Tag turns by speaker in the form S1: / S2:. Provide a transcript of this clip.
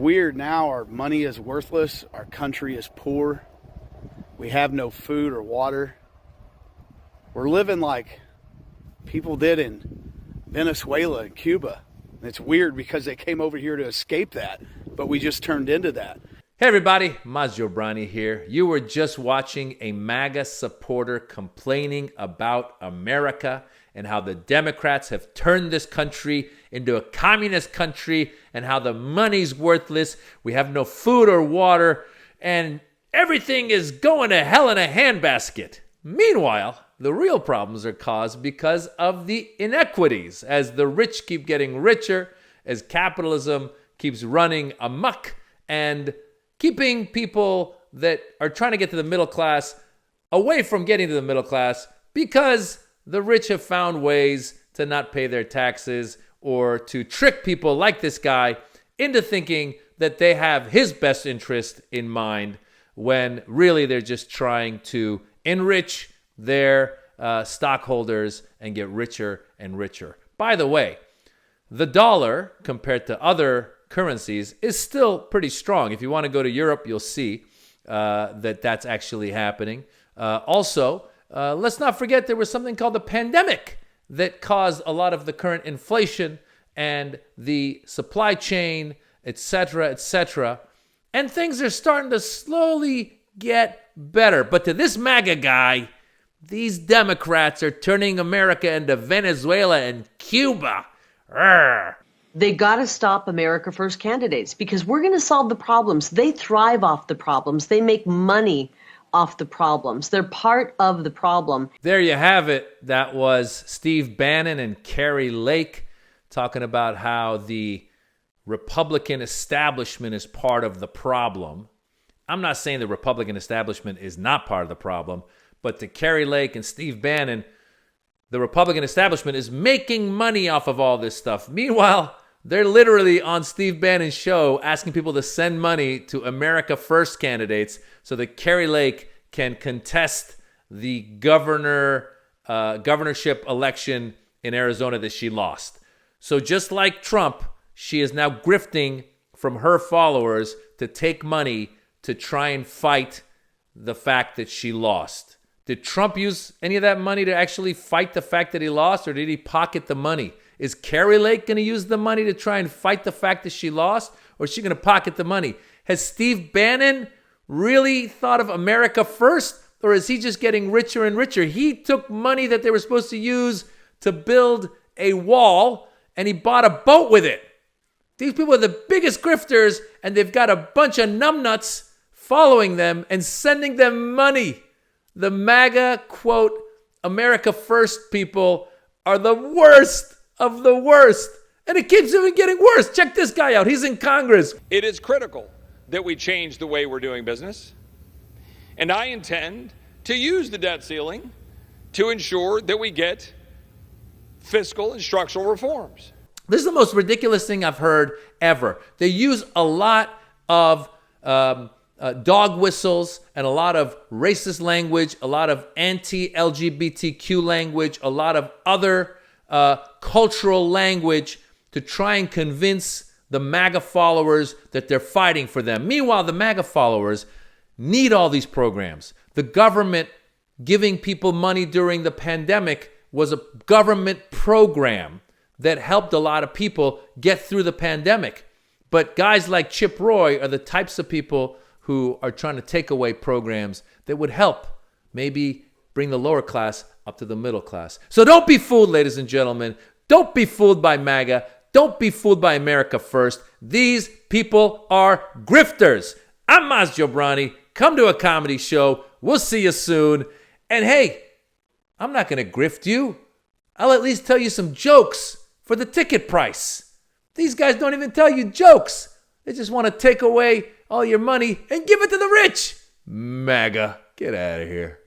S1: Weird now, our money is worthless, our country is poor, we have no food or water. We're living like people did in Venezuela and Cuba. And it's weird because they came over here to escape that, but we just turned into that.
S2: Hey everybody, Maz Jobrani here. You were just watching a MAGA supporter complaining about America and how the Democrats have turned this country into a communist country and how the money's worthless, we have no food or water, and everything is going to hell in a handbasket. Meanwhile, the real problems are caused because of the inequities, as the rich keep getting richer, as capitalism keeps running amok, and keeping people that are trying to get to the middle class away from getting to the middle class because the rich have found ways to not pay their taxes or to trick people like this guy into thinking that they have his best interest in mind when really they're just trying to enrich their stockholders and get richer and richer. By the way, the dollar compared to other currencies is still pretty strong. If you want to go to Europe, you'll see that that's actually happening. Also, let's not forget there was something called the pandemic that caused a lot of the current inflation and the supply chain, etc., etc. And things are starting to slowly get better. But to this MAGA guy, these Democrats are turning America into Venezuela and Cuba. Arrgh.
S3: They got to stop America First candidates because we're going to solve the problems. They thrive off the problems. They make money off the problems. They're part of the problem.
S2: There you have it. That was Steve Bannon and Kari Lake talking about how the Republican establishment is part of the problem. I'm not saying the Republican establishment is not part of the problem, but to Kari Lake and Steve Bannon, the Republican establishment is making money off of all this stuff. Meanwhile, they're literally on Steve Bannon's show asking people to send money to America First candidates so that Kari Lake can contest the governorship election in Arizona that she lost. So just like Trump, she is now grifting from her followers to take money to try and fight the fact that she lost. Did Trump use any of that money to actually fight the fact that he lost, or did he pocket the money? Is Kari Lake going to use the money to try and fight the fact that she lost, or is she going to pocket the money? Has Steve Bannon really thought of America first, or is he just getting richer and richer? He took money that they were supposed to use to build a wall, and he bought a boat with it. These people are the biggest grifters, and they've got a bunch of numbnuts following them and sending them money. The MAGA, quote, America First people are the worst of the worst. And it keeps even getting worse. Check this guy out. He's in Congress.
S4: It is critical that we change the way we're doing business. And I intend to use the debt ceiling to ensure that we get fiscal and structural reforms.
S2: This is the most ridiculous thing I've heard ever. They use a lot of dog whistles and a lot of racist language, a lot of anti-LGBTQ language, a lot of other cultural language to try and convince the MAGA followers that they're fighting for them. Meanwhile, the MAGA followers need all these programs. The government giving people money during the pandemic was a government program that helped a lot of people get through the pandemic. But guys like Chip Roy are the types of people who are trying to take away programs that would help maybe bring the lower class up to the middle class. So don't be fooled, ladies and gentlemen. Don't be fooled by MAGA. Don't be fooled by America First. These people are grifters. I'm Maz Jobrani. Come to a comedy show. We'll see you soon. And hey, I'm not going to grift you. I'll at least tell you some jokes for the ticket price. These guys don't even tell you jokes. They just want to take away all your money and give it to the rich. MAGA, get out of here.